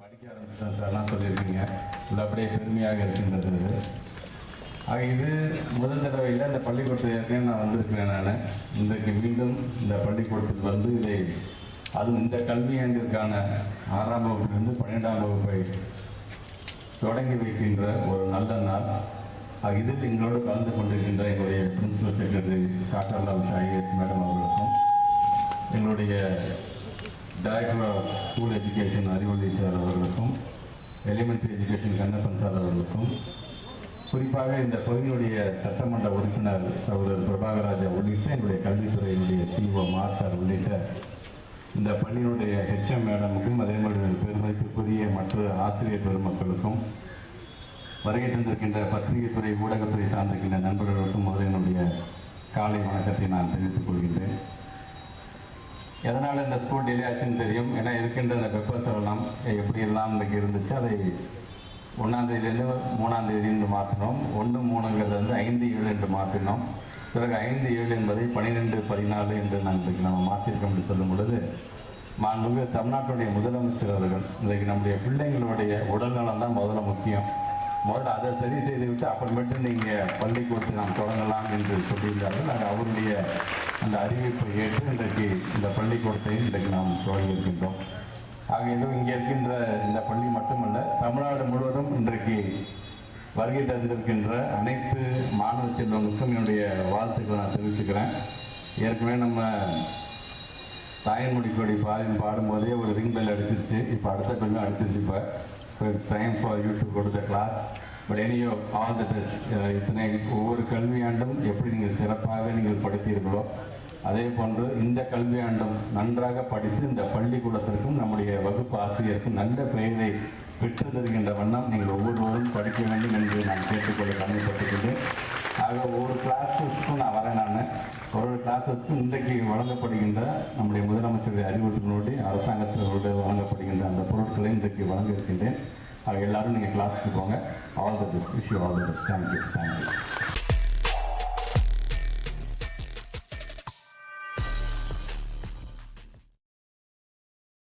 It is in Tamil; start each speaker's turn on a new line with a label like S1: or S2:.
S1: படிக்க ஆரம்பிச்சிட்டோம் சார்லாம் சொல்லியிருக்கீங்க. இல்லை அப்படியே பெருமையாக இருக்கின்றது. ஆக இது முதல் தடவையில் இந்த பள்ளிக்கூடத்தில் ஏற்கனவே நான் வந்திருக்கிறேன். நான் இன்றைக்கு மீண்டும் இந்த பள்ளிக்கூடத்துக்கு வந்து இதை அதுவும் இந்த கல்வியாண்டிற்கான 6ஆம் வகுப்பிலிருந்து 12ஆம் வகுப்பை தொடங்கி வைக்கின்ற ஒரு நல்ல நாள். இதில் எங்களோடு கலந்து கொண்டிருக்கின்ற எங்களுடைய principal secretary doctor Lal IAS madam அவர்களுக்கும், எங்களுடைய director of school education Arivoli sir அவர்களுக்கும், எலிமெண்ட்ரி எஜுகேஷன் கண்ணப்பன் சார் அவர்களுக்கும், குறிப்பாக இந்த பகுதியுடைய சட்டமன்ற உறுப்பினர் சகோதரர் பிரபாகராஜா உள்ளிட்ட எங்களுடைய கல்வித்துறையினுடைய சிஓ மார் சார் உள்ளிட்ட இந்த பள்ளியினுடைய ஹெச்எம் மேடமுக்கும், அதே மாதிரி பெருமதிப்புக்குரிய மற்ற ஆசிரியர் பெருமக்களுக்கும், வருகை தந்திருக்கின்ற பத்திரிகைத்துறை ஊடகத்துறை சார்ந்திருக்கின்ற நண்பர்களுக்கும் முதல் என்னுடைய காலை வணக்கத்தை நான் தெரிவித்துக் கொள்கின்றேன். எதனால் இந்த ஸ்கூல் டிலே ஆச்சுன்னு தெரியும். ஏன்னா இருக்கின்ற அந்த பெப்பர்ஸ் எல்லாம் எப்படி எல்லாம் இன்றைக்கு இருந்துச்சு, அதை 1ஆம் தேதியிலேருந்து 3ஆம் தேதி மாற்றினோம். 1-3 வந்து 5-7 என்று மாற்றினோம். பிறகு 5-7 என்பதை 12-14 என்று இன்றைக்கு நம்ம மாற்றிருக்கோம் என்று சொல்லும் பொழுது, மாண்புமிகு தமிழ்நாட்டுடைய முதலமைச்சர் அவர்கள் இன்றைக்கு நம்முடைய பிள்ளைங்களுடைய உடல்நலம் தான் முதல்ல முக்கியம், முதல்ல அதை சரி செய்துவிட்டு அப்புறமேட்டு நீங்கள் பள்ளிக்கூடத்தை நாம் தொடங்கலாம் என்று சொல்லியிருந்தார்கள். அது அவருடைய அந்த அறிவிப்பை ஏற்று இன்றைக்கு இந்த பள்ளிக்கூடத்தை இன்றைக்கு நாம் தொடங்கியிருக்கின்றோம். ஆக இதுவும் இங்கே இருக்கின்ற இந்த பள்ளி மட்டுமல்ல, தமிழ்நாடு முழுவதும் இன்றைக்கு வருகை தந்திருக்கின்ற அனைத்து மாணவ செல்வங்களுக்கும் என்னுடைய வாழ்த்துக்களை நான் தெரிவிச்சுக்கிறேன். ஏற்கனவே நம்ம தாய்மொழி கொடி பாடும்போதே ஒரு ரிங் பெல் அடிச்சிருச்சு, இப்போ அடுத்த பெல்லும் அடிச்சிருச்சு. இப்போ it's time for you to go to the class. But anyway all the best. இத்தனை ஒவ்வொரு கல்வியாண்டும் எப்படி நீங்கள் சிறப்பாக நீங்கள் படித்தீர்களோ அதே போன்று இந்த கல்வியாண்டும் நன்றாக படித்து இந்த பள்ளிக்கூடத்திற்கும் நம்முடைய வகுப்பு ஆசிரியருக்கும் நல்ல பெயரை பெற்று தருகின்ற வண்ணம் நீங்கள் ஒவ்வொருவரும் படிக்க வேண்டும் என்று நான் கேட்டுக்கொள்ள கடமைப்பட்டுக்கின்றேன். ஆக ஒவ்வொரு கிளாஸஸ்க்கும் நான் வரேன். ஒவ்வொரு கிளாஸஸ்க்கும் இன்றைக்கு வழங்கப்படுகின்ற நம்முடைய முதலமைச்சருடைய அறிவுறுத்தலோடு அரசாங்கத்தோடு வழங்கப்படுகின்ற அந்த பொருட்களை இன்றைக்கு வழங்க இருக்கின்றேன். ஆக எல்லாரும் நீங்கள் கிளாஸுக்கு போங்க. All the best. Wish you all the best. Thank you.